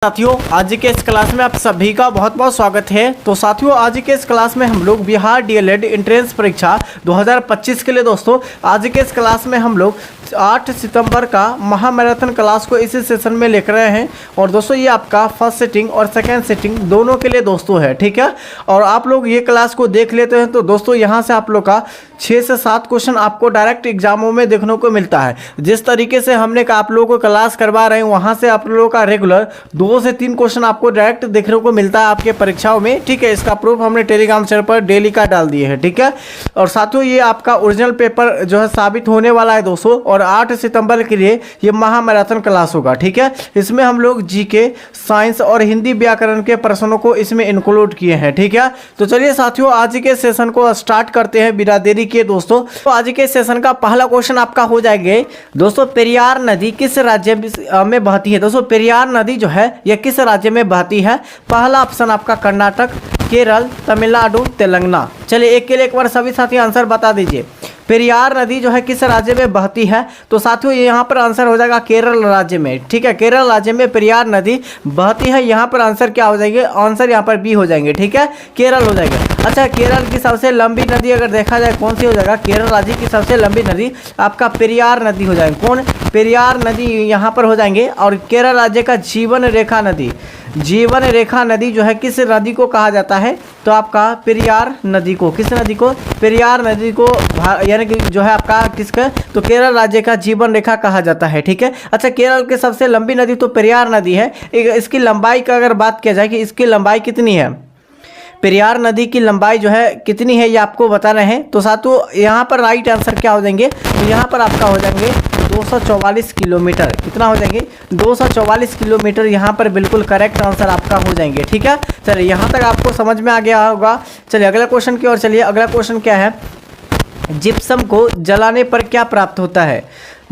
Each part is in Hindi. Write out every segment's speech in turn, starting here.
साथियों, आज के इस क्लास में आप सभी का बहुत बहुत स्वागत है। तो साथियों, आज के इस क्लास में हम लोग बिहार डीएलएड एंट्रेंस परीक्षा 2025 के लिए दोस्तों आज के इस क्लास में हम लोग 8 सितंबर का महामैराथन क्लास को इसी सेशन में लेकर आए हैं। और दोस्तों ये आपका फर्स्ट सिटिंग और सेकेंड सिटिंग दोनों के लिए दोस्तों है, ठीक है। और आप लोग ये क्लास को देख लेते हैं तो दोस्तों यहाँ से आप लोग का 6 से 7 क्वेश्चन आपको डायरेक्ट एग्जामों में देखने को मिलता है। जिस तरीके से हमने आप लोगों को क्लास करवा रहे हैं वहाँ से आप लोगों का रेगुलर 2 से 3 क्वेश्चन आपको डायरेक्ट देखने को मिलता है आपके परीक्षाओं में, ठीक है। इसका प्रूफ हमने टेलीग्राम चैनल पर डेली का डाल दिए हैं, ठीक है। और साथियों ये आपका ओरिजिनल पेपर जो है साबित होने वाला है दोस्तों। और 8 सितंबर के लिए ये महामैराथन क्लास होगा, ठीक है। इसमें हम लोग जीके, साइंस और हिंदी व्याकरण के प्रश्नों को इसमें इंक्लूड किए हैं, ठीक है। तो चलिए साथियों आज के सेशन को स्टार्ट करते हैं बिना देरी के दोस्तों। तो आज के सेशन का पहला क्वेश्चन आपका हो जाएगा दोस्तों, पेरियार नदी किस राज्य में बहती है। दोस्तों पेरियार नदी जो है यह किस राज्य में बहती है। पहला ऑप्शन आपका कर्नाटक, केरल, तमिलनाडु, तेलंगाना। चलिए एक के लिए एक बार सभी साथी आंसर बता दीजिए। पेरियार नदी जो है किस राज्य में बहती है। तो साथियों यहाँ पर आंसर हो जाएगा केरल राज्य में, ठीक है। केरल राज्य में पेरियार नदी बहती है। यहाँ पर आंसर क्या हो जाएंगे, आंसर यहाँ पर बी हो जाएंगे, ठीक है। केरल हो जाएगा। अच्छा, केरल की सबसे लंबी नदी अगर देखा जाए कौन सी हो जाएगा, केरल राज्य की सबसे लंबी नदी आपका पेरियार नदी हो जाएगी। कौन, पेरियार नदी यहाँ पर हो जाएंगे। और केरल राज्य का जीवन रेखा नदी, जीवन रेखा नदी जो है किस नदी को कहा जाता है। तो आपका पेरियार नदी को, किस नदी को, पेरियार नदी को यानी कि जो है आपका किसका, तो केरल राज्य का जीवन रेखा कहा जाता है, ठीक है। अच्छा, केरल की सबसे लंबी नदी तो पेरियार नदी है। इसकी लंबाई का अगर बात किया जाए कि इसकी लंबाई कितनी है, पेरियार नदी की लंबाई जो है कितनी है ये आपको बता रहे हैं। तो साथियों यहाँ पर राइट आंसर क्या हो जाएंगे, तो यहाँ पर आपका हो जाएंगे 244 किलोमीटर। कितना हो जाएंगे, 244 किलोमीटर यहाँ पर बिल्कुल करेक्ट आंसर आपका हो जाएंगे, ठीक है। चलिए यहाँ तक आपको समझ में आ गया होगा। चलिए अगला क्वेश्चन की ओर चलिए। अगला क्वेश्चन क्या है, जिप्सम को जलाने पर क्या प्राप्त होता है।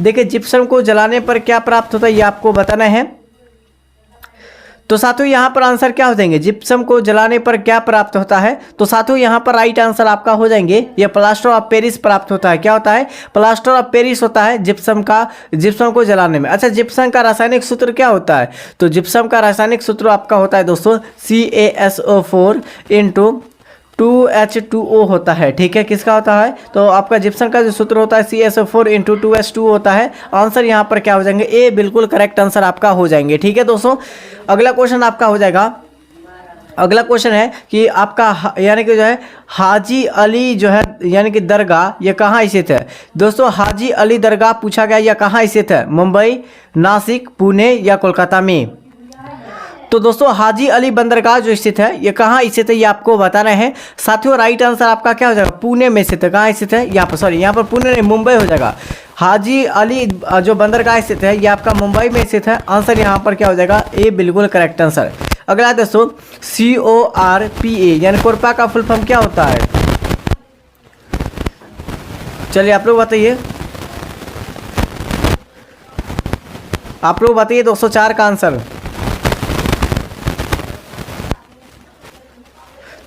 देखिए जिप्सम को जलाने पर क्या प्राप्त होता है ये आपको बताना है। तो साथियों यहाँ पर आंसर क्या हो जाएंगे, जिप्सम को जलाने पर क्या प्राप्त होता है। तो साथियों यहाँ पर राइट आंसर आपका हो जाएंगे ये प्लास्टर ऑफ पेरिस प्राप्त होता है। क्या होता है, प्लास्टर ऑफ पेरिस होता है जिप्सम का, जिप्सम को जलाने में। अच्छा, जिप्सम का रासायनिक सूत्र क्या होता है। तो जिप्सम का रासायनिक सूत्र आपका होता है दोस्तों CaSO4 इंटू 2H2O होता है, ठीक है। किसका होता है, तो आपका जिप्सम का जो सूत्र होता है CaSO4 इंटू 2H2O होता है। आंसर यहाँ पर क्या हो जाएंगे, ए बिल्कुल करेक्ट आंसर आपका हो जाएंगे, ठीक है दोस्तों। अगला क्वेश्चन आपका हो जाएगा, अगला क्वेश्चन है कि आपका यानी कि जो है हाजी अली जो है यानी कि दरगाह ये कहाँ स्थित है। दोस्तों हाजी अली दरगाह पूछा गया यह कहाँ स्थित है, मुंबई, नासिक, पुणे या कोलकाता में। तो दोस्तों हाजी अली बंदरगाह जो स्थित है ये कहाँ स्थित है ये आपको बताना है। साथियों राइट आंसर आपका क्या हो जाएगा, पुणे में स्थित है। कहाँ स्थित है, यहाँ पर, सॉरी यहाँ पर पुणे नहीं मुंबई हो जाएगा। हाजी अली जो बंदरगाह स्थित है ये आपका मुंबई में स्थित है। आंसर यहाँ पर क्या हो जाएगा, ए बिल्कुल करेक्ट आंसर। अगला दोस्तों CORPA यानी कोरपा का फुल फॉर्म क्या होता है। चलिए आप लोग बताइए, आप लोग बताइए 204 का आंसर।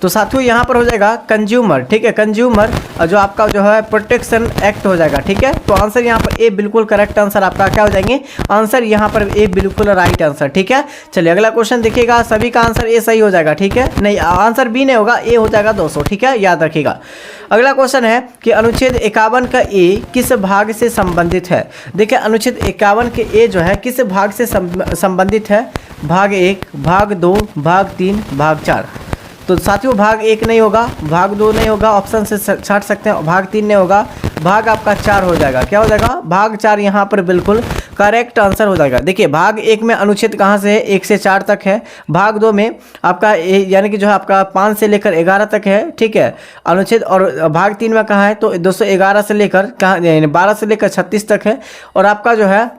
तो साथियों यहाँ पर हो जाएगा कंज्यूमर, ठीक है। कंज्यूमर जो आपका जो है प्रोटेक्शन एक्ट हो जाएगा, ठीक है। तो आंसर यहाँ पर ए बिल्कुल करेक्ट आंसर आपका क्या हो जाएंगे, आंसर यहाँ पर ए बिल्कुल राइट आंसर, ठीक है। चलिए अगला क्वेश्चन देखिएगा, सभी का आंसर ए सही हो जाएगा, ठीक है। नहीं आंसर बी नहीं होगा, ए हो जाएगा दोस्तों, ठीक है, याद रखिएगा। अगला क्वेश्चन है कि अनुच्छेद 51 का ए किस भाग से संबंधित है। देखिए अनुच्छेद 51 के ए जो है किस भाग से संबंधित है, भाग 1, भाग 2, भाग 3, भाग 4। तो साथियों भाग 1 नहीं होगा, भाग 2 नहीं होगा, ऑप्शन से छाट सकते हैं। भाग 3 नहीं होगा, भाग आपका 4 हो जाएगा। क्या हो जाएगा, भाग 4 यहाँ पर बिल्कुल करेक्ट आंसर हो जाएगा। देखिए भाग 1 में अनुच्छेद कहाँ से है, 1 से 4 तक है। भाग 2 में आपका यानी कि जो है आपका 5 से लेकर 11 तक है, ठीक है अनुच्छेद। और भाग 3 में कहाँ है, तो 211 से लेकर कहाँ, 12 से लेकर 36 तक है। और आपका जो है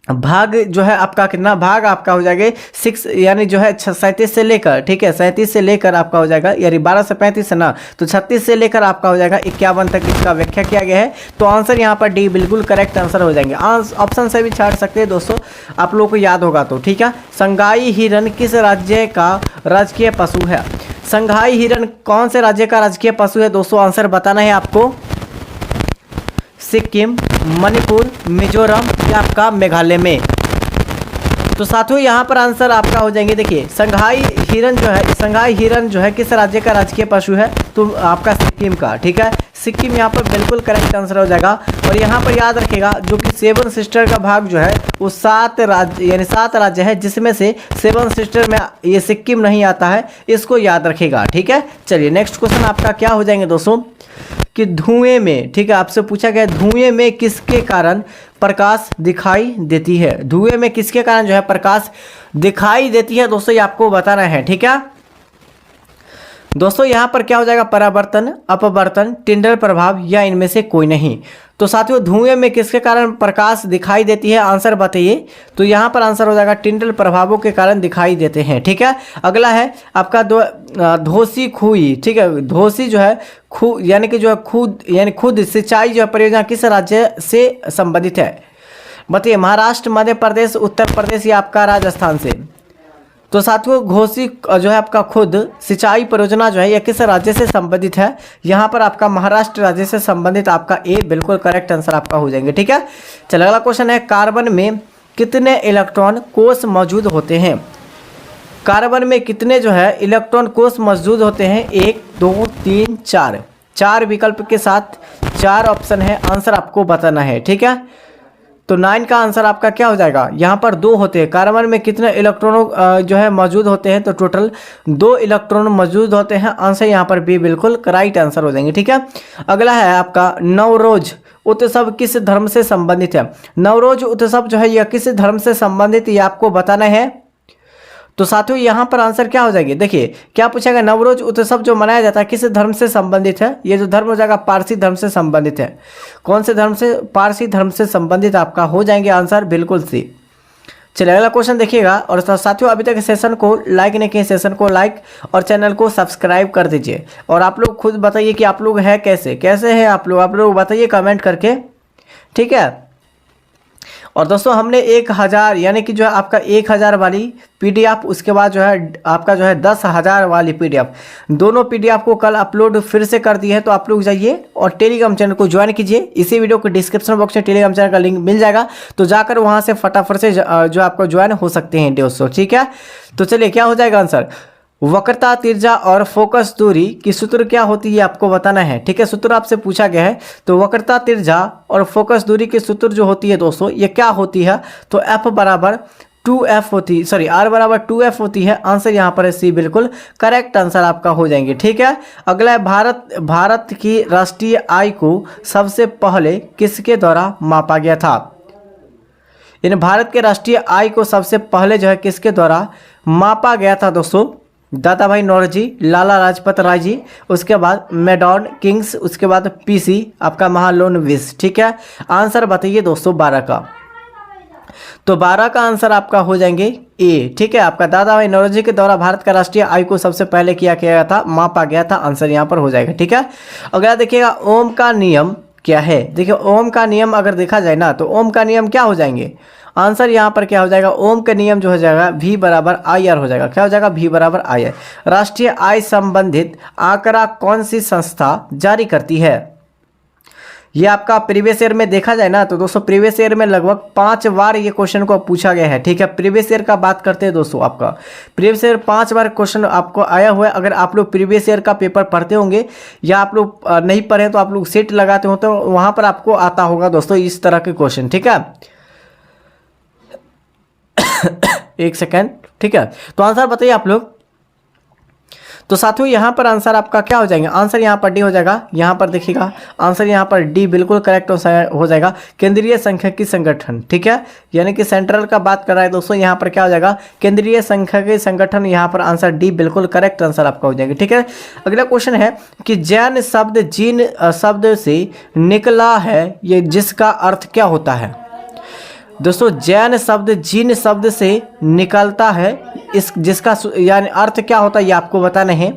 भाग जो है आपका कितना, भाग आपका हो जाएगा 6 यानी जो है 37 से लेकर, ठीक है 37 से लेकर आपका हो जाएगा, यानी 12 से 35 है ना, तो 36 से लेकर आपका हो जाएगा 51 तक इसका व्याख्या किया गया है। तो आंसर यहाँ पर डी बिल्कुल करेक्ट आंसर हो जाएंगे। ऑप्शन से भी छाट सकते हैं दोस्तों, आप लोगों को याद होगा तो, ठीक है। संगाई हिरन किस राज्य का राजकीय पशु है। संगाई हिरन कौन से राज्य का राजकीय पशु है दोस्तों, आंसर बताना है आपको। सिक्किम, मणिपुर, मिजोरम या आपका मेघालय में। तो साथियों यहाँ पर आंसर आपका हो जाएंगे, देखिए संघाई हिरन जो है किस राज्य का राजकीय पशु है, तो आपका सिक्किम का, ठीक है, सिक्किम यहाँ पर बिल्कुल करेक्ट आंसर हो जाएगा। और यहाँ पर याद रखेगा जो कि सेवन सिस्टर का भाग जो है वो 7 राज्य है, जिसमें से सेवन सिस्टर में ये सिक्किम नहीं आता है, इसको याद रखेगा, ठीक है। चलिए नेक्स्ट क्वेश्चन आपका क्या हो जाएंगे दोस्तों कि धुएं में, ठीक है, आपसे पूछा गया धुएं में किसके कारण प्रकाश दिखाई देती है, धुएं में किसके कारण जो है प्रकाश दिखाई देती है दोस्तों, ये आपको बताना है, ठीक है दोस्तों। यहाँ पर क्या हो जाएगा, परावर्तन, अपवर्तन, टिंडल प्रभाव या इनमें से कोई नहीं। तो साथियों धुएं में किसके कारण प्रकाश दिखाई देती है, आंसर बताइए। तो यहाँ पर आंसर हो जाएगा टिंडल प्रभावों के कारण दिखाई देते हैं, ठीक है। अगला है आपका धोसी खुई, ठीक है, धोसी जो है यानी कि जो है खुद सिंचाई जो है परियोजना किस राज्य से संबंधित है, बताइए। महाराष्ट्र, मध्य प्रदेश, उत्तर प्रदेश या आपका राजस्थान से। तो साथियों घोसी जो है आपका खुद सिंचाई परियोजना जो है यह किस राज्य से संबंधित है, यहाँ पर आपका महाराष्ट्र राज्य से संबंधित, आपका ए बिल्कुल करेक्ट आंसर आपका हो जाएंगे, ठीक है। चलो अगला क्वेश्चन है कार्बन में कितने इलेक्ट्रॉन कोष मौजूद होते हैं, कार्बन में कितने जो है इलेक्ट्रॉन कोष मौजूद होते हैं, 1 2 3 4, 4 विकल्प के साथ 4 ऑप्शन है, आंसर आपको बताना है, ठीक है। तो 9 का आंसर आपका क्या हो जाएगा, यहाँ पर 2 होते हैं, कार्बन में कितने इलेक्ट्रॉनों जो है मौजूद होते हैं, तो टोटल 2 इलेक्ट्रॉन मौजूद होते हैं, आंसर यहाँ पर बी बिल्कुल राइट आंसर हो जाएंगे, ठीक है। अगला है आपका नवरोज उत्सव किस धर्म से संबंधित है, नवरोज उत्सव जो है यह किस धर्म से संबंधित, ये आपको बताना है। तो साथियों यहाँ पर आंसर क्या हो जाएगी, देखिए क्या पूछा गया, नवरोज उत्सव जो मनाया जाता है किस धर्म से संबंधित है, ये जो धर्म हो जाएगा पारसी धर्म से संबंधित है। कौन से धर्म से, पारसी धर्म से संबंधित आपका हो जाएंगे आंसर बिल्कुल सी। चलिए अगला क्वेश्चन देखिएगा। और साथियों अभी तक सेशन को लाइक नहीं किए, सेशन को लाइक और चैनल को सब्सक्राइब कर दीजिए। और आप लोग खुद बताइए कि आप लोग हैं कैसे हैं आप लोग बताइए कमेंट करके, ठीक है। और दोस्तों हमने 1000 यानी कि जो है आपका 1000 वाली पीडीएफ, उसके बाद जो है आपका जो है 10,000 वाली पीडीएफ, दोनों पीडीएफ को कल अपलोड फिर से कर दी है। तो आप लोग जाइए और टेलीग्राम चैनल को ज्वाइन कीजिए, इसी वीडियो के डिस्क्रिप्शन बॉक्स में टेलीग्राम चैनल का लिंक मिल जाएगा, तो जाकर वहाँ से फटाफट से जो आपको ज्वाइन हो सकते हैं दोस्तों, ठीक है। तो चलिए क्या हो जाएगा आंसर, वक्रता, तिरछा और फोकस दूरी की सूत्र क्या होती है आपको बताना है, ठीक है। सूत्र आपसे पूछा गया है, तो वक्रता, तिरछा और फोकस दूरी की सूत्र जो होती है दोस्तों ये क्या होती है, तो F बराबर 2F होती, सॉरी R बराबर 2F होती है, आंसर यहाँ पर है सी बिल्कुल करेक्ट आंसर आपका हो जाएंगे, ठीक है। अगला है भारत की राष्ट्रीय आय को सबसे पहले किसके द्वारा मापा गया था, इन भारत के राष्ट्रीय आय को सबसे पहले जो है किसके द्वारा मापा गया था दोस्तों, दादा भाई नौरोजी, लाला लाजपत राय जी, उसके बाद मैडॉन किंग्स, उसके बाद पीसी आपका महालोनविस, ठीक है। आंसर बताइए दोस्तों 12 का, तो 12 का आंसर आपका हो जाएंगे ए, ठीक है। आपका दादा भाई नौरोजी के द्वारा भारत का राष्ट्रीय आय को सबसे पहले किया गया था, मापा गया था, आंसर यहाँ पर हो जाएगा, ठीक है। अगला देखिएगा ओम का नियम क्या है, देखिए ओम का नियम अगर देखा जाए ना तो ओम का नियम क्या हो जाएंगे, आंसर यहाँ पर क्या हो जाएगा, ओम का नियम जो हो जाएगा V बराबर IR हो जाएगा, क्या हो जाएगा V बराबर IR। राष्ट्रीय आय संबंधित आंकड़ा कौन सी संस्था जारी करती है, ये आपका प्रीवियस ईयर में देखा जाए ना तो दोस्तों प्रीवियस ईयर में लगभग 5 बार ये क्वेश्चन को पूछा गया है, ठीक है। प्रीवियस ईयर का बात करते हैं दोस्तों, आपका प्रीवियस ईयर 5 बार क्वेश्चन आपको आया हुआ है। अगर आप लोग प्रीवियस ईयर का पेपर पढ़ते होंगे या आप लोग नहीं पढ़े तो आप लोग सेट लगाते हो तो वहाँ पर आपको आता होगा दोस्तों इस तरह के क्वेश्चन, ठीक है। एक सेकेंड, ठीक है। तो आंसर बताइए आप लोग। तो साथियों यहाँ पर आंसर आपका क्या हो जाएंगे, आंसर यहाँ पर डी हो जाएगा, यहाँ पर देखिएगा आंसर यहाँ पर डी बिल्कुल करेक्ट हो जाएगा, केंद्रीय सांख्यिकी संगठन, ठीक है। यानी कि सेंट्रल का बात कर रहा है दोस्तों, यहाँ पर क्या हो जाएगा केंद्रीय सांख्यिकी संगठन, यहाँ पर आंसर डी बिल्कुल करेक्ट आंसर आपका हो जाएगा, ठीक है। अगला क्वेश्चन है कि जैन शब्द जीन शब्द से निकला है, ये जिसका अर्थ क्या होता है दोस्तों, जैन शब्द जीन शब्द से निकलता है, इस जिसका यानी अर्थ क्या होता है ये आपको बताना है।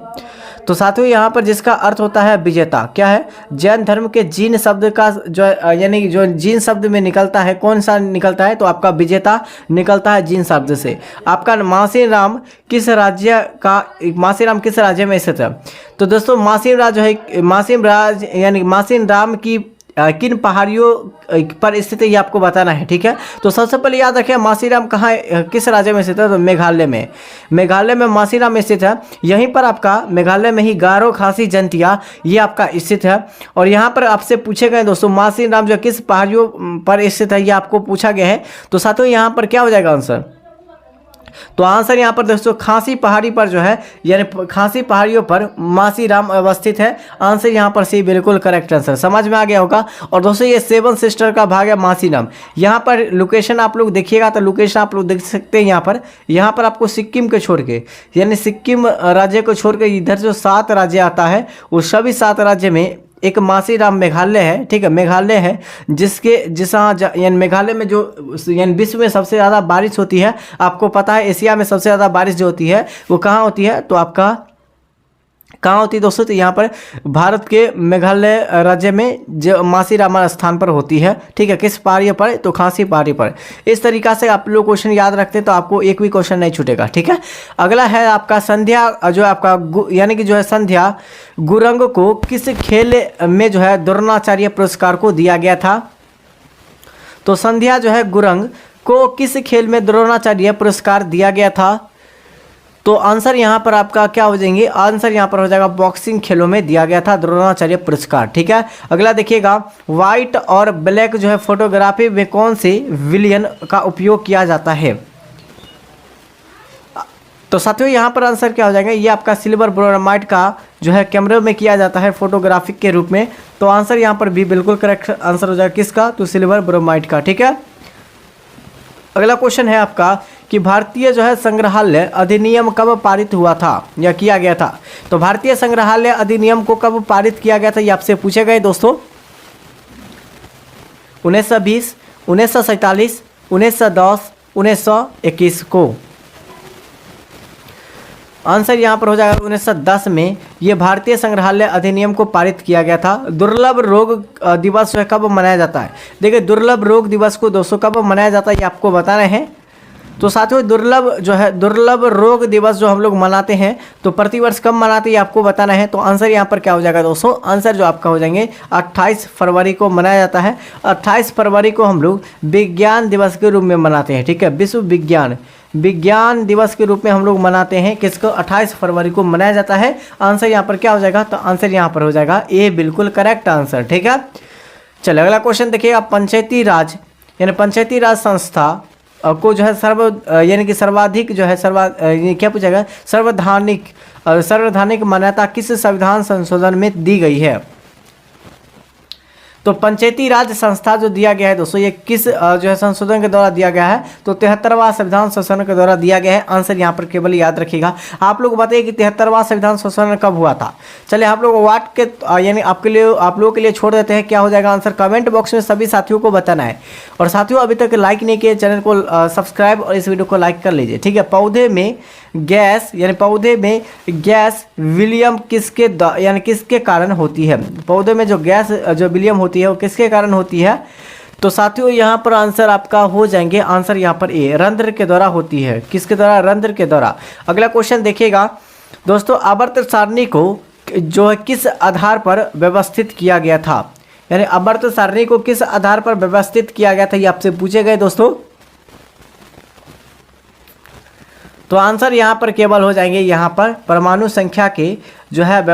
तो साथियों यहाँ पर जिसका अर्थ होता है विजेता, क्या है, जैन धर्म के जीन शब्द का जो यानी जो जीन शब्द में निकलता है, कौन सा निकलता है, तो आपका विजेता निकलता है जीन शब्द से। आपका मासीन राम किस राज्य में स्थित है, तो दोस्तों मासीन राज जो है, मासीन राज यानी मासीन राम की किन पहाड़ियों पर स्थित है ये आपको बताना है। ठीक है, तो सबसे पहले याद रखें मासीराम कहाँ किस राज्य में स्थित है, तो मेघालय में। मेघालय में मासीराम स्थित है। यहीं पर आपका मेघालय में ही गारो खासी जंतिया ये आपका स्थित है। और यहाँ पर आपसे पूछे गए दोस्तों मासीराम जो किस पहाड़ियों पर स्थित है ये आपको पूछा गया है। तो साथियों यहाँ पर क्या हो जाएगा आंसर, तो आंसर यहाँ पर दोस्तों खासी पहाड़ी पर जो है यानी खासी पहाड़ियों पर मासीराम अवस्थित है। आंसर यहाँ पर सी बिल्कुल करेक्ट आंसर, समझ में आ गया होगा। और दोस्तों ये 7 सिस्टर का भाग है मासीराम। यहाँ पर लोकेशन आप लोग देखिएगा तो लोकेशन आप लोग देख सकते हैं यहाँ पर आपको सिक्किम को छोड़ के यानी सिक्किम राज्य को छोड़ के इधर जो 7 राज्य आता है उस सभी 7 राज्य में एक मासीराम मेघालय है। ठीक है, मेघालय है यानी मेघालय में जो यानी विश्व में सबसे ज़्यादा बारिश होती है। आपको पता है एशिया में सबसे ज़्यादा बारिश जो होती है वो कहाँ होती है, तो आपका कहाँ होती है दोस्तों, तो यहाँ पर भारत के मेघालय राज्य में जो मासीराम स्थान पर होती है। ठीक है, किस पहाड़ी पर, तो खासी पहाड़ी पर। इस तरीक़ा से आप लोग क्वेश्चन याद रखते हैं तो आपको एक भी क्वेश्चन नहीं छूटेगा। ठीक है, अगला है आपका संध्या जो आपका यानी कि जो है संध्या गुरंग को किस खेल में जो है द्रोणाचार्य पुरस्कार को दिया गया था। तो संध्या जो है गुरंग को किस खेल में द्रोणाचार्य पुरस्कार दिया गया था, तो आंसर यहाँ पर आपका क्या हो जाएंगे, आंसर यहाँ पर हो जाएगा बॉक्सिंग खेलों में दिया गया था द्रोणाचार्य पुरस्कार। ठीक है, अगला देखिएगा व्हाइट और ब्लैक जो है फोटोग्राफी में कौन से विलियन का उपयोग किया जाता है। तो साथियों यहाँ पर आंसर क्या हो जाएगा, ये आपका सिल्वर ब्रोमाइड का जो है कैमरे में किया जाता है फोटोग्राफिक के रूप में। तो आंसर यहाँ पर भी बिल्कुल करेक्ट आंसर हो जाएगा किसका, तो सिल्वर ब्रोमाइड का। ठीक है, अगला क्वेश्चन है आपका कि भारतीय जो है संग्रहालय अधिनियम कब पारित हुआ था या किया गया था। तो भारतीय संग्रहालय अधिनियम को कब पारित किया गया था ये आपसे पूछे गए दोस्तों, 1920, 1947, 1910, 1921 को। आंसर यहाँ पर हो जाएगा 1910 में ये भारतीय संग्रहालय अधिनियम को पारित किया गया था। दुर्लभ रोग दिवस जो है कब मनाया जाता है। देखिए दुर्लभ रोग दिवस को दोस्तों कब मनाया जाता है ये आपको बताना है। तो साथियों दुर्लभ रोग दिवस जो हम लोग मनाते हैं तो प्रतिवर्ष कब मनाते हैं आपको बताना है। तो आंसर यहाँ पर क्या हो जाएगा दोस्तों, आंसर जो आपका हो जाएंगे 28 फरवरी को मनाया जाता है। 28 फरवरी को हम लोग विज्ञान दिवस के रूप में मनाते हैं। ठीक है, विश्व विज्ञान दिवस के रूप में हम लोग मनाते हैं किसको, 28 फरवरी को मनाया जाता है। आंसर यहाँ पर क्या हो जाएगा, तो आंसर यहाँ पर हो जाएगा ए बिल्कुल करेक्ट आंसर। ठीक है, चलिए अगला क्वेश्चन देखिएगा पंचायती राज यानी पंचायती राज संस्था को जो है यानी कि सर्वाधिक जो है क्या पूछेगा सर्वधानिक मान्यता किस संविधान संशोधन में दी गई है। तो पंचायती राज संस्था जो दिया गया है दोस्तों ये किस जो है संशोधन के द्वारा दिया गया है, तो 73वां संविधान संशोधन के द्वारा दिया गया है। आंसर यहाँ पर केवल याद रखिएगा। आप लोग बताइए कि 73वां संविधान संशोधन कब हुआ था। चलिए आप लोग वाट के यानी आप लोगों के लिए छोड़ देते हैं, क्या हो जाएगा आंसर कमेंट बॉक्स में सभी साथियों को बताना है। और साथियों अभी तक लाइक नहीं किए चैनल को सब्सक्राइब और इस वीडियो को लाइक कर लीजिए। ठीक है, पौधे में गैस विलियम किसके कारण होती है। पौधे में जो गैस जो विलियम होती है वो किसके कारण होती है। तो साथियों यहाँ पर आंसर आपका हो जाएंगे, आंसर यहाँ पर ए रंध्र के द्वारा होती है। किसके द्वारा, रंध्र के द्वारा। अगला क्वेश्चन देखिएगा दोस्तों आवर्त सारणी को जो है किस आधार पर व्यवस्थित किया गया था, यानी आवर्त सारणी को किस आधार पर व्यवस्थित किया गया था ये आपसे पूछे गए दोस्तों। तो आंसर यहाँ पर केवल हो जाएंगे यहाँ पर परमाणु संख्या के जो है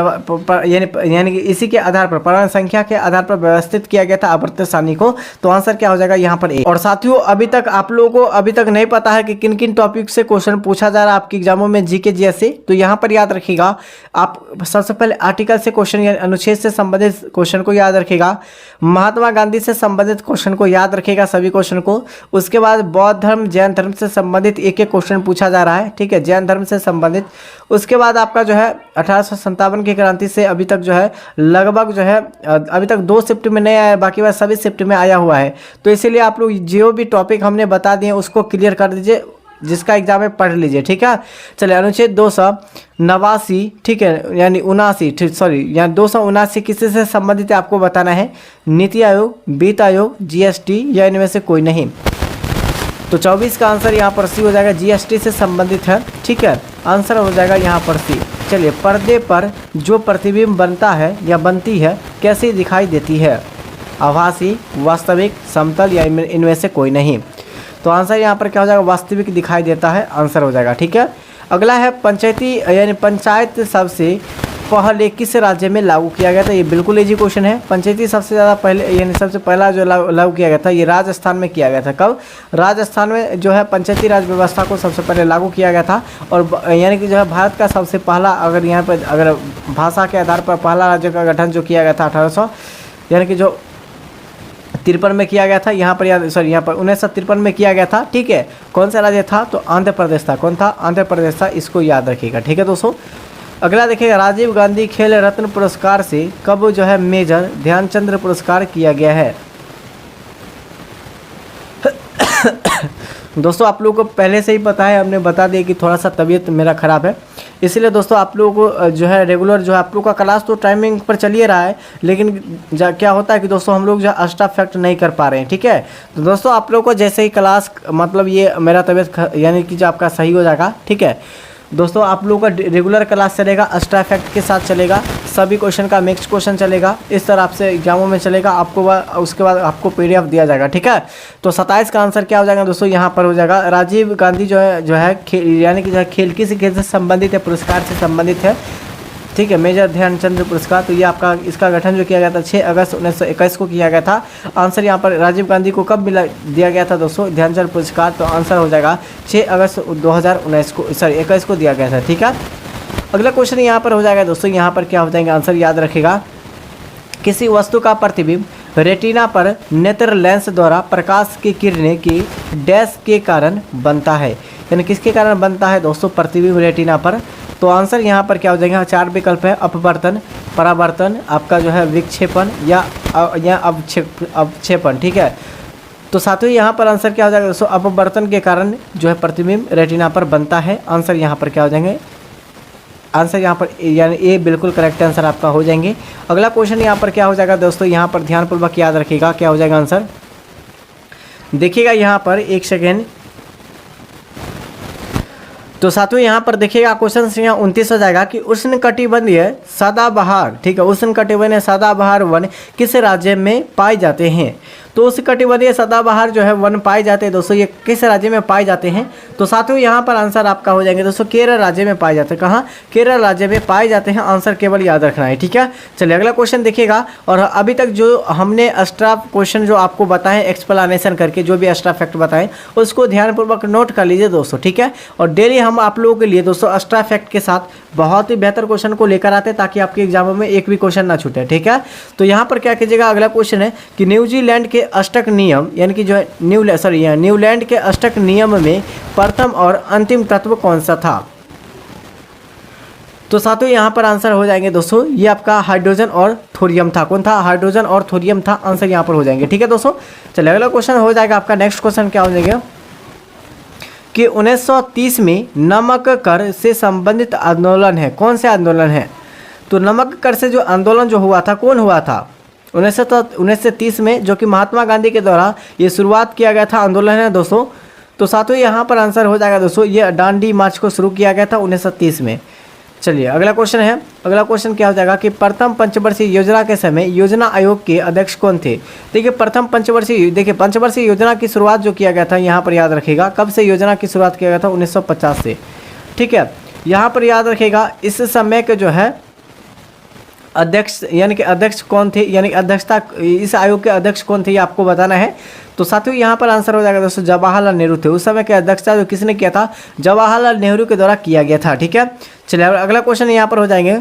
यानी कि इसी के आधार पर परमाणु संख्या के आधार पर व्यवस्थित किया गया था आवर्त सारणी को। तो आंसर क्या हो जाएगा यहाँ पर ए। और साथियों अभी तक आप लोगों को अभी तक नहीं पता है कि किन किन टॉपिक से क्वेश्चन पूछा जा रहा है आपके एग्जामों में जीके जीएस से। तो यहाँ पर याद रखिएगा आप सबसे पहले आर्टिकल से क्वेश्चन यानी अनुच्छेद से संबंधित क्वेश्चन को याद रखिएगा, महात्मा गांधी से संबंधित क्वेश्चन को याद रखिएगा सभी क्वेश्चन को। उसके बाद बौद्ध धर्म जैन धर्म से संबंधित एक एक क्वेश्चन पूछा जा रहा है। ठीक है, जैन धर्म से संबंधित। उसके बाद आपका जो है 1857 की क्रांति से अभी तक जो है लगभग जो है अभी तक 2 शिफ्ट में नहीं आया, बाकी बात सभी शिफ्ट में आया हुआ है। तो इसीलिए आप लोग जो भी टॉपिक हमने बता दिए उसको क्लियर कर दीजिए, जिसका एग्जाम में पढ़ लीजिए। ठीक है, चलिए अनुच्छेद 289 ठीक है यानी 279 किसी से संबंधित है आपको बताना है, नीति आयोग, वित्त आयोग, जीएसटी या इनमें से कोई नहीं। तो 24 का आंसर यहाँ पर सी हो जाएगा, जीएसटी से संबंधित है। ठीक है, आंसर हो जाएगा यहाँ पर सी। चलिए पर्दे पर जो प्रतिबिंब बनता है या बनती है कैसी दिखाई देती है। आभासी, वास्तविक, समतल या इनमें से कोई नहीं। तो आंसर यहाँ पर क्या हो जाएगा, वास्तविक दिखाई देता है, आंसर हो जाएगा। ठीक है, अगला है पंचायती यानी पंचायत सबसे पहले किस राज्य में लागू किया गया था। ये बिल्कुल इजी क्वेश्चन है। पंचायती सबसे ज़्यादा पहले यानी सबसे पहला जो लागू किया गया था ये राजस्थान में किया गया था। कब? राजस्थान में जो है पंचायती राज व्यवस्था को सबसे पहले लागू किया गया था। और यानी कि जो है भारत का सबसे पहला, अगर यहाँ पर अगर भाषा के आधार पर पहला राज्य का गठन जो किया गया था 1800 यानी कि जो 53 में किया गया था, यहाँ पर यहाँ पर 1953 में किया गया था। ठीक है, कौन सा राज्य था? तो आंध्र प्रदेश था। कौन था? आंध्र प्रदेश था। इसको याद रखिएगा। ठीक है दोस्तों, अगला देखिएगा, राजीव गांधी खेल रत्न पुरस्कार से कब जो है मेजर ध्यानचंद पुरस्कार किया गया है। दोस्तों आप लोगों को पहले से ही पता है, हमने बता दिया कि थोड़ा सा तबीयत मेरा ख़राब है, इसलिए दोस्तों आप लोगों को जो है रेगुलर जो है आप लोगों का क्लास तो टाइमिंग पर चलिए रहा है, लेकिन क्या होता है कि दोस्तों हम लोग जो है एक्स्ट्रा फैक्ट नहीं कर पा रहे हैं। ठीक है, तो दोस्तों आप लोगों को जैसे ही क्लास मतलब ये मेरा तबीयत यानी कि जो आपका सही हो जाएगा, ठीक है दोस्तों, आप लोगों का रेगुलर क्लास चलेगा, एक्स्ट्रा फैक्ट के साथ चलेगा, सभी क्वेश्चन का मिक्स क्वेश्चन चलेगा, इस तरह से एग्जामों में चलेगा। आपको उसके बाद आपको PDF दिया जाएगा। ठीक है, तो 27 का आंसर क्या हो जाएगा दोस्तों, यहाँ पर हो जाएगा राजीव गांधी जो है यानी कि जो है खेल किस खेल से संबंधित है, पुरस्कार से संबंधित है। ठीक है, मेजर ध्यानचंद पुरस्कार। तो ये आपका इसका गठन जो किया गया था 6 अगस्त 1921 को किया गया था। आंसर यहाँ पर राजीव गांधी को कब दिया गया था दोस्तों ध्यानचंद पुरस्कार, तो आंसर हो जाएगा 6 अगस्त 2019 को 21 को दिया गया था। ठीक है, अगला क्वेश्चन यहाँ पर हो जाएगा दोस्तों, यहाँ पर क्या हो जाएंगे आंसर याद रखेगा, किसी वस्तु का प्रतिबिंब रेटिना पर नेत्र लेंस द्वारा प्रकाश की किरणें की डैश के कारण बनता है, यानी किसके कारण बनता है दोस्तों, प्रतिबिंब रेटिना पर। तो आंसर यहाँ पर क्या हो जाएगा, 4 विकल्प है, अपवर्तन, परावर्तन, आपका जो है विक्षेपण या अवक्षेपण। ठीक है, तो साथियों यहाँ पर आंसर क्या हो जाएगा दोस्तों, अपवर्तन के कारण जो है प्रतिबिंब रेटिना पर बनता है। आंसर यहाँ पर क्या हो जाएंगे, आंसर यहाँ पर यानी ए बिल्कुल करेक्ट आंसर आपका हो जाएंगे। अगला क्वेश्चन यहाँ पर क्या हो जाएगा दोस्तों, यहाँ पर ध्यानपूर्वक याद रखिएगा क्या हो जाएगा आंसर, देखिएगा यहाँ पर एक सेकेंड। तो साथियों यहाँ पर देखिएगा क्वेश्चन संख्या 29 हो जाएगा कि उष्णकटिबंधीय सदाबहार, ठीक है, उष्णकटिबंधीय सदाबहार वन किस राज्य में पाए जाते हैं। तो उष्णकटिबंधीय सदाबहार जो है वन पाए जाते हैं दोस्तों, ये किस राज्य में पाए जाते हैं। तो साथियों यहाँ पर आंसर आपका हो जाएंगे दोस्तों, केरल राज्य में पाए जाते हैं। कहाँ? केरल राज्य में पाए जाते हैं। आंसर केवल याद रखना है। ठीक है, चलिए अगला क्वेश्चन देखिएगा। और अभी तक जो हमने एक्स्ट्रा क्वेश्चन जो आपको बताएं एक्सप्लेनेशन करके, जो भी एक्स्ट्रा फैक्ट बताएं उसको ध्यानपूर्वक नोट कर लीजिए दोस्तों। ठीक है, और डेली हम आप लोगों के लिए दोस्तों एक्स्ट्रा फैक्ट के साथ बहुत ही बेहतर क्वेश्चन को लेकर आते हैं, ताकि आपके एग्जामों में एक भी क्वेश्चन ना छूटे। ठीक है, तो यहाँ पर क्या कीजिएगा, अगला क्वेश्चन है कि न्यूजीलैंड के अष्टक नियम, यानी कि जो है न्यूलैंड के अष्टक नियम में प्रथम और अंतिम तत्व कौन सा था। तो साथियों यहाँ पर आंसर हो जाएंगे दोस्तों, ये आपका हाइड्रोजन और थोरियम था। कौन था? हाइड्रोजन और थोरियम था। आंसर यहाँ पर हो जाएंगे। ठीक है दोस्तों, चलिए अगला क्वेश्चन हो जाएगा आपका। नेक्स्ट क्वेश्चन क्या हो जाएगा कि 1930 में नमक कर से संबंधित आंदोलन है। कौन से आंदोलन है? तो नमक कर से जो आंदोलन जो हुआ था, कौन हुआ था? 1930 में, जो कि महात्मा गांधी के द्वारा ये शुरुआत किया गया था आंदोलन है दोस्तों। तो साथियों यहाँ पर आंसर हो जाएगा दोस्तों, ये दांडी मार्च को शुरू किया गया था 1930 में। चलिए अगला क्वेश्चन है। अगला क्वेश्चन क्या हो जाएगा कि प्रथम पंचवर्षीय योजना के समय योजना आयोग के अध्यक्ष कौन थे। देखिए प्रथम पंचवर्षीय योजना की शुरुआत जो किया गया था, यहाँ पर याद रखिएगा कब से योजना की शुरुआत किया गया था, 1950 से। ठीक है, यहाँ पर याद रखिएगा इस समय के जो है अध्यक्ष, यानी कि अध्यक्ष कौन थे, यानी अध्यक्षता इस आयोग के अध्यक्ष कौन थे, ये आपको बताना है। तो साथियों यहाँ पर आंसर हो जाएगा दोस्तों, जवाहरलाल नेहरू थे। उस समय के अध्यक्षता जो किसने किया था, जवाहरलाल नेहरू के द्वारा किया गया था। ठीक है, चलिए अगला क्वेश्चन यहाँ पर हो जाएंगे,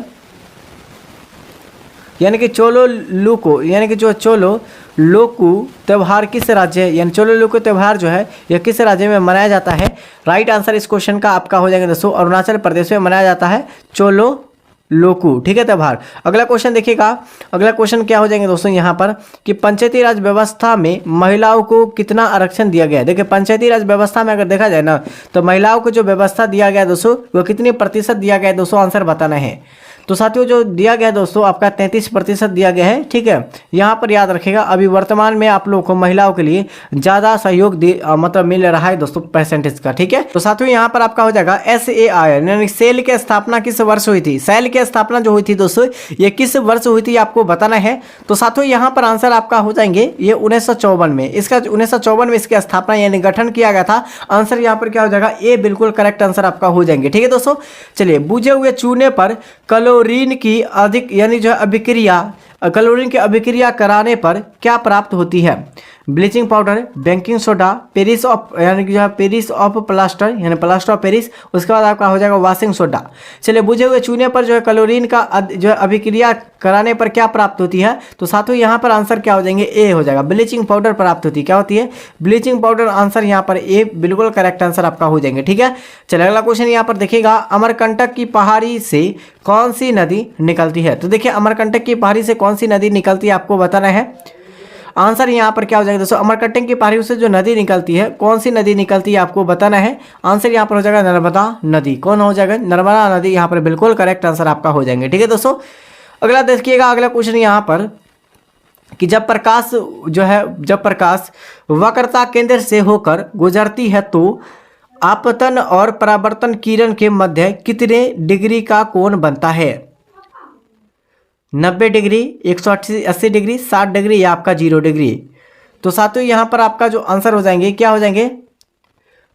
यानी कि चोलो लुको, यानी कि जो चोलो लोकू त्यौहार किस राज्य, यानी चोलो लोकू त्यौहार जो है यह किस राज्य में मनाया जाता है। राइट आंसर इस क्वेश्चन का आपका हो जाएगा दोस्तों, अरुणाचल प्रदेश में मनाया जाता है चोलो लोकू। ठीक है, त्यौहार। अगला क्वेश्चन देखिएगा, अगला क्वेश्चन क्या हो जाएंगे दोस्तों यहाँ पर कि पंचायती राज व्यवस्था में महिलाओं को कितना आरक्षण दिया गया है। देखिए पंचायती राज व्यवस्था में अगर देखा जाए ना, तो महिलाओं को जो व्यवस्था दिया गया है दोस्तों, वो कितनी प्रतिशत दिया गया है दोस्तों, आंसर बताना है। तो साथियों जो दिया गया है दोस्तों आपका 33% दिया गया है, ठीक है। यहाँ पर याद रखेगा अभी वर्तमान में आप लोगों को महिलाओं के लिए ज़्यादा सहयोग मतलब मिल रहा है दोस्तों परसेंटेज का, ठीक है। तो साथियों यहाँ पर आपका हो जाएगा SAI यानी सेल की स्थापना किस वर्ष हुई थी। सेल की स्थापना जो हुई थी दोस्तों ये किस वर्ष हुई थी आपको बताना है। तो साथियों यहाँ पर आंसर आपका हो जाएंगे ये 1954 में, इसका 1954 में इसकी स्थापना यानी गठन किया गया था। आंसर यहाँ पर क्या हो जाएगा ए बिल्कुल करेक्ट आंसर आपका हो जाएंगे, ठीक है दोस्तों। चलिए बुझे हुए चूने पर क्लोरीन की अधिक यानी जो अभिक्रिया क्लोरीन की अभिक्रिया कराने पर क्या प्राप्त होती है। Bleaching powder, baking soda, Paris of यानी कि जो है पेरिस ऑफ प्लास्टर यानी प्लास्टर ऑफ पेरिस, उसके बाद आपका हो जाएगा वॉशिंग सोडा। चलिए बुझे हुए चूने पर जो है क्लोरीन का जो है अभिक्रिया कराने पर क्या प्राप्त होती है। तो साथियों यहाँ पर आंसर क्या हो जाएंगे ए हो जाएगा, ब्लीचिंग पाउडर प्राप्त होती है। क्या होती है ब्लीचिंग पाउडर, आंसर यहाँ पर ए बिल्कुल करेक्ट आंसर आपका हो जाएंगे, ठीक है। चलिए अगला क्वेश्चन यहाँ पर देखिएगा, अमरकंटक की पहाड़ी से कौन सी नदी निकलती है। तो देखिए अमरकंटक की पहाड़ी से कौन सी नदी निकलती है आपको बताना है। आंसर यहाँ पर क्या हो जाएगा दोस्तों, अमरकंटक की पहाड़ी से जो नदी निकलती है कौन सी नदी निकलती है आपको बताना है। आंसर यहाँ पर हो जाएगा नर्मदा नदी। कौन हो जाएगा नर्मदा नदी, यहाँ पर बिल्कुल करेक्ट आंसर आपका हो जाएंगे, ठीक है दोस्तों। अगला देखिएगा, अगला क्वेश्चन यहाँ पर कि जब प्रकाश वक्रता केंद्र से होकर गुजरती है तो आपतन और परावर्तन किरण के मध्य कितने डिग्री का कोण बनता है। 90 डिग्री, 180 डिग्री, 60 डिग्री या आपका 0 डिग्री। तो साथियों यहाँ पर आपका जो आंसर हो जाएंगे क्या हो जाएंगे,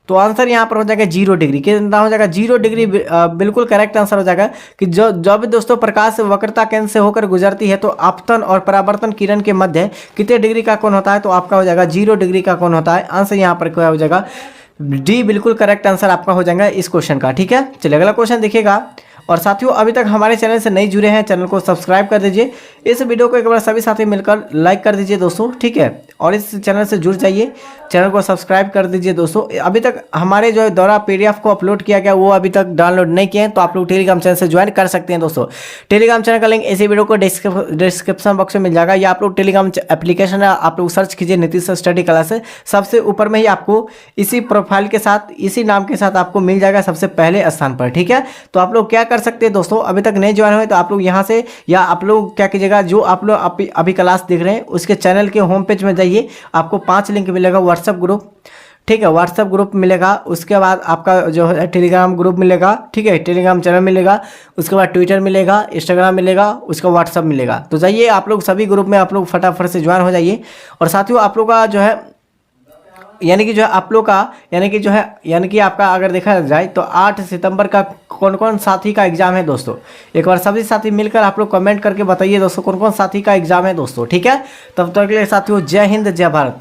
तो आंसर यहाँ पर हो जाएगा 0 डिग्री। कितना हो जाएगा 0 डिग्री, बिल्कुल करेक्ट आंसर हो जाएगा कि जब दोस्तों प्रकाश वक्रता केंद्र से होकर गुजरती है तो आपतन और परावर्तन किरण के मध्य कितने डिग्री का कोण होता है। तो आपका हो जाएगा 0 डिग्री का कोण होता है। आंसर यहाँ पर क्या हो जाएगा डी, बिल्कुल करेक्ट आंसर आपका हो जाएगा इस क्वेश्चन का, ठीक है। चलिए अगला क्वेश्चन देखिएगा। और साथियों अभी तक हमारे चैनल से नहीं जुड़े हैं चैनल को सब्सक्राइब कर दीजिए। इस वीडियो को एक बार सभी साथी मिलकर लाइक कर दीजिए दोस्तों, ठीक है। और इस चैनल से जुड़ जाइए, चैनल को सब्सक्राइब कर दीजिए दोस्तों। अभी तक हमारे जो द्वारा PDF को अपलोड किया गया वो अभी तक डाउनलोड नहीं किए हैं तो आप लोग टेलीग्राम चैनल से ज्वाइन कर सकते हैं दोस्तों। टेलीग्राम चैनल का लिंक इसी वीडियो को डिस्क्रिप्शन बॉक्स में मिल जाएगा, या आप लोग टेलीग्राम एप्लीकेशन है आप लोग सर्च कीजिए नीतीश स्टडी क्लासेस, सबसे ऊपर में ही आपको इसी प्रोफाइल के साथ इसी नाम के साथ आपको मिल जाएगा सबसे पहले स्थान पर, ठीक है। तो आप लोग क्या कर सकते हैं दोस्तों, अभी तक नहीं ज्वाइन हुए तो आप लोग यहाँ से, या आप लोग क्या कीजिएगा जो आप लोग अभी क्लास देख रहे हैं उसके चैनल के होम पेज में जाइए, आपको 5 लिंक मिलेगा। व्हाट्सएप ग्रुप, ठीक है, व्हाट्सएप ग्रुप मिलेगा, उसके बाद आपका जो है टेलीग्राम ग्रुप मिलेगा, ठीक है, टेलीग्राम चैनल मिलेगा, उसके बाद ट्विटर मिलेगा, इंस्टाग्राम मिलेगा, उसका व्हाट्सएप मिलेगा। तो जाइए आप लोग सभी ग्रुप में आप लोग फटाफट से ज्वाइन हो जाइए। और साथियों आप लोग का जो है यानी कि जो है आप लोग का यानी कि आपका अगर देखा जाए तो 8 सितंबर का कौन कौन साथी का एग्जाम है दोस्तों, एक बार सभी साथी मिलकर आप लोग कमेंट करके बताइए दोस्तों कौन कौन साथी का एग्जाम है दोस्तों, ठीक है। तब तक के लिए साथियों जय हिंद जय भारत।